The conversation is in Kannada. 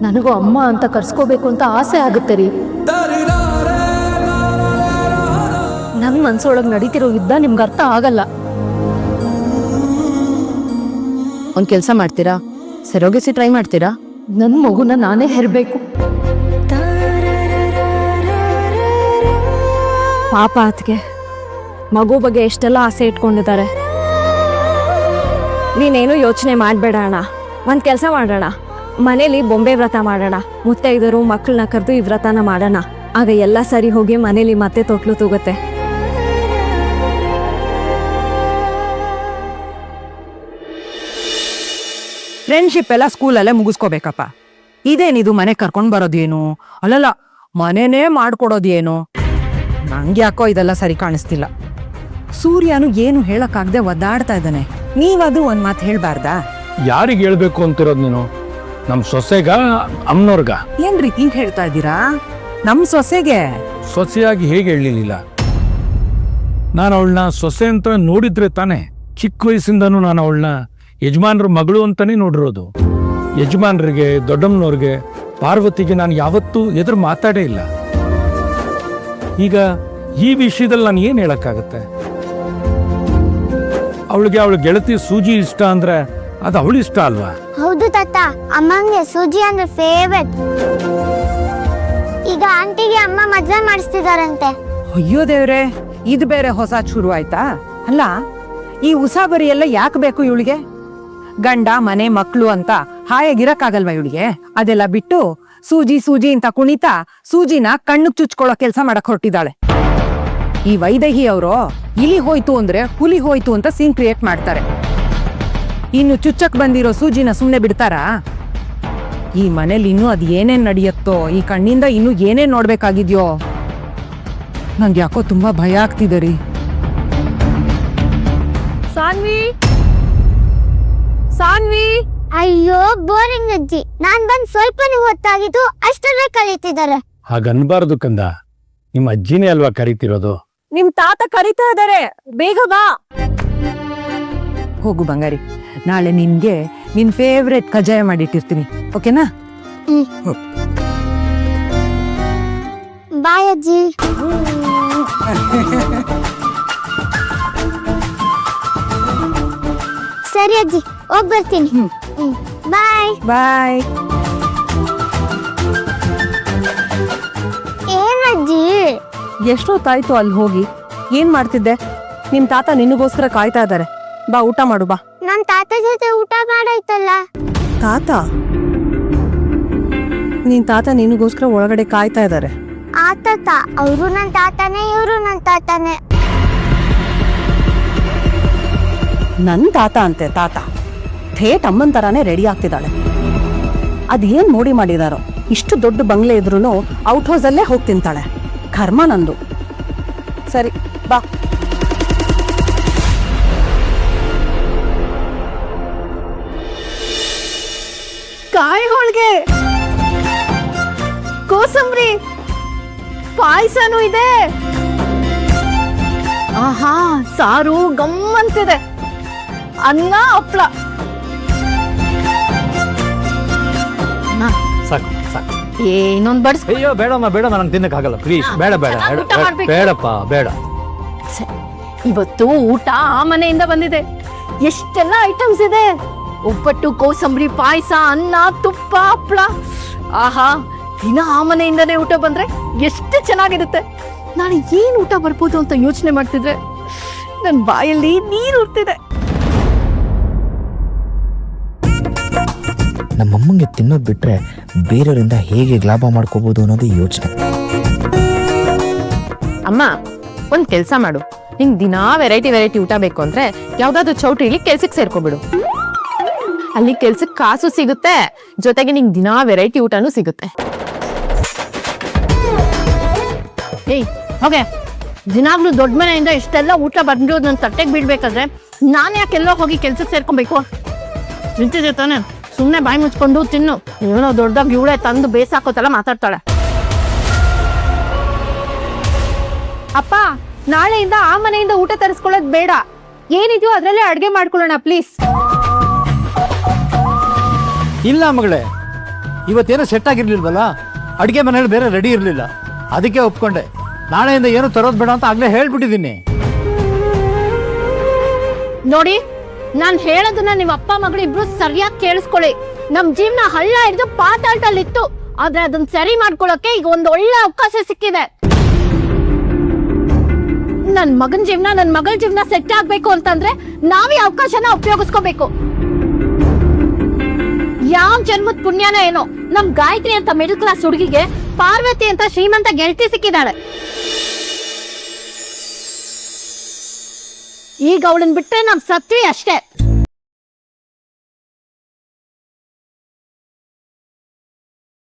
ನನಗೂ ಅಮ್ಮ ಅಂತ ಕರ್ಸ್ಕೋಬೇಕು ಅಂತ ಆಸೆ ಆಗುತ್ತೆ ರೀ. ನನ್ನ ಮನ್ಸೊಳಗೆ ನಡೀತಿರೋ ಯುದ್ಧ ನಿಮ್ಗೆ ಅರ್ಥ ಆಗಲ್ಲ. ಒಂದು ಕೆಲಸ ಮಾಡ್ತೀರಾ, ಸರೋಗಸಿ ಟ್ರೈ ಮಾಡ್ತೀರಾ? ನನ್ನ ಮಗುನ ನಾನೇ ಹೆರ್ಬೇಕು. ಪಾಪ ಅತ್ಗೆ ಮಗು ಬಗ್ಗೆ ಎಷ್ಟೆಲ್ಲ ಆಸೆ ಇಟ್ಕೊಂಡಿದ್ದಾರೆ. ನೀನೇನು ಯೋಚನೆ ಮಾಡಬೇಡ ಅಣ್ಣ. ಒಂದು ಕೆಲಸ ಮಾಡೋಣ, ಮನೇಲಿ ಬೊಂಬೆ ವ್ರತ ಮಾಡೋಣ. ಮುತ್ತೈದರು ಮಕ್ಕಳನ್ನ ಕರೆದು ಈ ವ್ರತನ ಮಾಡೋಣ. ಆಗ ಎಲ್ಲ ಸರಿ ಹೋಗಿ ಮನೇಲಿ ಮತ್ತೆ ತೊಟ್ಲು ತೂಗುತ್ತೆ. ಫ್ರೆಂಡ್ಶಿಪ್ ಎಲ್ಲ ಸ್ಕೂಲಲ್ಲೇ ಮುಗಿಸ್ಕೋಬೇಕಪ್ಪ. ಇದೇನಿದು ಮನೆ ಕರ್ಕೊಂಡು ಬರೋದೇನು? ಅಲ್ಲಲ್ಲ, ಮನೆನೇ ಮಾಡ್ಕೊಡೋದೇನು? ನಂಗೆ ಯಾಕೋ ಇದೆಲ್ಲ ಸರಿ ಕಾಣಿಸ್ತಿಲ್ಲ. ಸೂರ್ಯನು ಏನು ಹೇಳಕ್ಕಾಗದೆ ಒದ್ದಾಡ್ತಾ ಇದ್ದಾನೆ. ನೀವದು ಒಂದ್ ಮಾತು ಹೇಳ್ಬಾರ್ದಾ? ಯಾರಿಗೆ ಹೇಳ್ಬೇಕು ಅಂತಿರೋದು ನೀನು? ನಮ್ಮ ಸೊಸೆಗ ಅಮ್ಮನವ್ರಗ? ಏನ್ರಿ ಹಿಂಗ್ ಹೇಳ್ತಾ ಇದ್ದೀರಾ? ನಮ್ ಸೊಸೆಗೆ ಸೊಸೆಯಾಗಿ ಹೇಗೆ ಹೇಳಲಿಲ್ಲ? ನಾನು ಅವಳನ್ನ ಸೊಸೆ ಅಂತ ನೋಡಿದ್ರೆ ತಾನೆ. ಚಿಕ್ಕ ವಯಸ್ಸಿಂದನೂ ನಾನು ಅವಳನ್ನ ಯಜಮಾನ್ರ ಮಗಳು ಅಂತಾನೆ ನೋಡಿರೋದು. ಯಜಮಾನ್ರಿಗೆ, ದೊಡ್ಡಮ್ಮನವ್ರಿಗೆ, ಪಾರ್ವತಿಗೆ ನಾನು ಯಾವತ್ತೂ ಎದುರು ಮಾತಾಡೇ ಇಲ್ಲ. ಈಗ ಈ ವಿಷಯದಲ್ಲಿ ನಾನು ಏನು ಹೇಳಕ್ಕಾಗತ್ತೆ? ಅವಳಿಗೆ ಅವಳ ಗೆಳತಿ ಸೂಜಿ ಇಷ್ಟ ಅಂದ್ರೆ ಅದು ಅವಳು ಇಷ್ಟ ಅಲ್ವಾ? ಹೌದು ತಾತ, ಅಮ್ಮಂಗೆ ಸೂಜಿ ಅಂದ್ರೆ ಫೇವರೇಟ್. ಈಗ ಆಂಟಿಗೆ ಅಮ್ಮ ಮದ್ವೆ ಮಾಡಿಸ್ತಿದಾರಂತೆ. ಅಯ್ಯೋ ದೇವ್ರೆ, ಇದು ಬೇರೆ ಹೊಸ ಶುರು ಆಯ್ತಾ? ಅಲ್ಲ, ಈ ಉಸಾಬರಿ ಎಲ್ಲ ಯಾಕೆ ಬೇಕು ಇವಳಿಗೆ? ಗಂಡ ಮನೆ ಮಕ್ಕಳು ಅಂತ ಹಾಯಾಗಿರಕ್ಕಾಗಲ್ವಾ ಇವಳಿಗೆ? ಅದೆಲ್ಲ ಬಿಟ್ಟು ಸೂಜಿ ಸೂಜಿ ಅಂತ ಕುಣಿತಾ ಸೂಜಿನ ಕಣ್ಣು ಚುಚ್ಕೊಳ್ಳೋ ಕೆಲಸ ಮಾಡಕ್ ಹೊರಟಿದ್ದಾಳೆ. ಈ ವೈದೇಹಿ ಅವರು ಇಲಿ ಹೋಯ್ತು ಅಂದ್ರೆ ಹುಲಿ ಹೋಯ್ತು ಅಂತ ಸೀನ್ ಕ್ರಿಯೇಟ್ ಮಾಡ್ತಾರೆ. ಇನ್ನು ಚುಚ್ಚಕ್ ಬಂದಿರೋ ಸೂಜಿನ ಸುಮ್ನೆ ಬಿಡ್ತಾರಾ? ಈ ಮನೇಲಿ ಇನ್ನೂ ಅದ್ ಏನೇನ್ ನಡೆಯತ್ತೋ, ಈ ಕಣ್ಣಿಂದ ಇನ್ನೂ ಏನೇನ್ ನೋಡ್ಬೇಕಾಗಿದ್ಯೋ. ನಂಗೆ ಯಾಕೋ ತುಂಬಾ ಭಯ ಆಗ್ತಿದೆ ರೀ. ಸಾನ್ವಿ, ಸಾನ್ವಿ. ಅಯ್ಯೋ ಬೋರಿಂಗ್ ಅಜ್ಜಿ, ನಾನ್ ಬಂದ್ ಸ್ವಲ್ಪನೇ ಹೊತ್ತಾಗಿದ್ದು ಅಷ್ಟರಲ್ಲೇ ಕರೀತಿದ್ದಾರೆ. ಹಾಗನ್ಬಾರ್ದು ಕಂದ, ನಿಮ್ಮ ಅಜ್ಜಿನೇ ಅಲ್ವಾ ಕರಿತಿರೋದು? ನಿಮ್ ತಾತ ಕರಿತಾ ಇದಾರೆ, ಬೇಗ ಬಾ. ಹೋಗು ಬಂಗಾರಿ, ನಾಳೆ ನಿನ್ಗೆ ನಿನ್ ಫೇವ್ರೆಟ್ ಕಜ್ಜಾಯ ಮಾಡಿಟ್ಟಿರ್ತೀನಿ, ಓಕೆನಾ? ಬಾಯ್ ಅಜ್ಜಿ. ಸರಿ ಅಜ್ಜಿ, ಹೋಗ್ ಬರ್ತೀನಿ. ಬಾಯ್ ಬಾಯ್. ಏನಜ್ಜಿ? ಎಷ್ಟೊತ್ತಾಯ್ತು ಅಲ್ಲಿ ಹೋಗಿ? ಏನ್ ಮಾಡ್ತಿದ್ದೆ? ನಿಮ್ ತಾತ ನಿನಗೋಸ್ಕರ ಕಾಯ್ತಾ ಇದಾರೆ. ಬಾ ಊಟ ಮಾಡು ಬಾ. ನನ್ ತಾತ ಜೊತೆ ಊಟ ಮಾಡಾಯ್ತಲ್ಲ. ತಾತ? ನಿನ್ ತಾತ ನಿನಗೋಸ್ಕರ ಒಳಗಡೆ ಕಾಯ್ತಾ ಇದಾರೆ. ಆ ತಾತ, ಅವರು ನನ್ ತಾತನೇ, ಇವರು ನನ್ ತಾತನೇ. ನನ್ ತಾತ ಅಂತೆ ತಾತ. ಥೇಟ್ ಅಮ್ಮನ್ ತರಾನೇ ರೆಡಿ ಆಗ್ತಿದ್ದಾಳೆ. ಅದೇನ್ ನೋಡಿ ಮಾಡಿದಾರೋ, ಇಷ್ಟು ದೊಡ್ಡ ಬಂಗ್ಲೆ ಇದ್ರೂ ಔಟ್ ಹೌಸ್ ಅಲ್ಲೇ ಹೋಗಿ ತಿಂತಾಳೆ. ಕರ್ಮ ನಂದು. ಸರಿ ಬಾ. ಕಾಯಿ ಹೋಳ್ಗೆ, ಕೋಸಂಬರಿ, ಪಾಯಸನೂ ಇದೆ. ಆಹಾ, ಸಾರು ಗಮ್ಮಂತಿದೆ. ಅನ್ನ, ಹಪ್ಳ. ಸಾಕು ಸಾಕು. ಏನೊಂದ್ ಬಡ್ಸ್. ಅಯ್ಯೋ ಬೇಡಮ್ಮ, ಬೇಡಮ್ಮ, ನಂಗೆ ತಿನ್ನಕ್ಕಾಗಲ್ಲ, ಪ್ಲೀಸ್. ಬೇಡ ಬೇಡ ಬೇಡಪ್ಪ, ಬೇಡ. ಇವತ್ತು ಊಟ ಆ ಮನೆಯಿಂದ ಬಂದಿದೆ. ಎಷ್ಟೆಲ್ಲ ಐಟಮ್ಸ್ ಇದೆ. ಒಬ್ಬಟ್ಟು, ಕೋಸಂಬರಿ, ಪಾಯಸ, ಅನ್ನ, ತುಪ್ಪ, ಹಪ್ಳ. ಆಹಾ, ದಿನ ಆ ಮನೆಯಿಂದನೇ ಊಟ ಬಂದ್ರೆ ಎಷ್ಟು ಚೆನ್ನಾಗಿರುತ್ತೆ. ನಾನು ಏನ್ ಊಟ ಬರ್ಬೋದು ಅಂತ ಯೋಚನೆ ಮಾಡ್ತಿದ್ರೆ ನನ್ ಬಾಯಲ್ಲಿ ನೀರು ಉರ್ತಿದೆ. ನಮ್ಮಮ್ಮಂಗೆ ತಿನ್ನೋದು ಬಿಟ್ರೆ ಬೇರೆಯವರಿಂದ ಹೇಗೆ ಲಾಭ ಮಾಡ್ಕೋಬಹುದು ಅನ್ನೋದೇ ಯೋಚನೆ. ಅಮ್ಮ, ಒಂದ್ ಕೆಲ್ಸ ಮಾಡು. ನಿಂಗ್ ದಿನಾ ವೆರೈಟಿ ವೆರೈಟಿ ಊಟ ಬೇಕು ಅಂದ್ರೆ ಯಾವ್ದಾದ್ರು ಚೌಟ್ರಿಲಿ ಕೆಲ್ಸಕ್ಕೆ ಸೇರ್ಕೊಬಿಡು. ಅಲ್ಲಿ ಕೆಲ್ಸಕ್ಕೆ ಕಾಸು ಸಿಗುತ್ತೆ, ಜೊತೆಗೆ ನಿಂಗ್ ದಿನಾ ವೆರೈಟಿ ಊಟನೂ ಸಿಗುತ್ತೆ. ಏಯ್ ಹೋಗೆ, ದಿನಾಗ್ಲೂ ದೊಡ್ಡ ಮನೆಯಿಂದ ಇಷ್ಟೆಲ್ಲ ಊಟ ಬಂದಿರೋದು ನನ್ನ ತಟ್ಟೆಗೆ ಬಿಡ್ಬೇಕಾದ್ರೆ ನಾನು ಯಾಕೆಲ್ಲೋ ಹೋಗಿ ಕೆಲ್ಸಕ್ಕೆ ಸೇರ್ಕೊಬೇಕು? ತಿಂತಿದ್ದೆ ತಾನೆ, ಸುಮ್ಮನೆ ಬಾಯಿ ಮುಚ್ಕೊಂಡು ತಿನ್ನು. ಏನೋ ದೊಡ್ಡದಾಗಿ ಇವಳೆ ತಂದು ಬೇಸಾಕೋತಲ್ಲ ಮಾತಾಡ್ತಾಳೆ. ಅಪ್ಪ, ನಾಳೆಯಿಂದ ಆ ಮನೆಯಿಂದ ಊಟ ತರಿಸ್ಕೊಳ್ಳೋದು ಬೇಡ. ಏನಿದೆಯೋ ಅದ್ರಲ್ಲೇ ಅಡ್ಗೆ ಮಾಡ್ಕೊಳ್ಳೋಣ ಪ್ಲೀಸ್. ಇಲ್ಲ ಮಗಳೇ, ಇವತ್ತೇನೋ ಸೆಟ್ ಆಗಿರ್ಲಿಲ್ವಲ್ಲ, ಅಡುಗೆ ಮನೇಲಿ ಬೇರೆ ರೆಡಿ ಇರಲಿಲ್ಲ, ಅದಕ್ಕೆ ಒಪ್ಕೊಂಡೆ. ನಾಳೆಯಿಂದ ಏನು ತರೋದು ಬೇಡ ಅಂತ ಆಗ್ಲೇ ಹೇಳ್ಬಿಟ್ಟಿದ್ದೀನಿ. ನೋಡಿ, ನಾನ್ ಹೇಳೋದನ್ನ ನಿಮ್ ಅಪ್ಪ ಮಗಳು ಇಬ್ರು ಸರಿಯಾಗಿ ಕೇಳಿಸ್ಕೊಳ್ಳಿ. ನಮ್ ಜೀವನ ಹಳ್ಳ ಹಿಡಿದು ಪಾತಾಳದಲ್ಲಿತ್ತು, ಆದ್ರೆ ಅದನ್ನ ಸರಿ ಮಾಡ್ಕೊಳಕ್ಕೆ ಈಗ ಒಂದು ಒಳ್ಳೆ ಅವಕಾಶ ಸಿಕ್ಕಿದೆ. ನನ್ ಮಗನ್ ಜೀವನ, ನನ್ ಮಗಳ ಜೀವನ ಸೆಟ್ ಆಗ್ಬೇಕು ಅಂತಂದ್ರೆ ನಾವೇ ಅವಕಾಶನ ಉಪಯೋಗಿಸ್ಕೋಬೇಕು. ಯಾವ ಜನ್ಮದ ಪುಣ್ಯನ ಏನೋ, ನಮ್ ಗಾಯತ್ರಿ ಅಂತ ಮಿಡಲ್ ಕ್ಲಾಸ್ ಹುಡುಗಿಗೆ ಪಾರ್ವತಿ ಅಂತ ಶ್ರೀಮಂತ ಗೆಳತಿ ಸಿಕ್ಕಿದಾಳೆ. ಈಗ ಅವಳನ್ ಬಿಟ್ರೆ ನಾವ್ ಸತ್ವಿ ಅಷ್ಟೇ.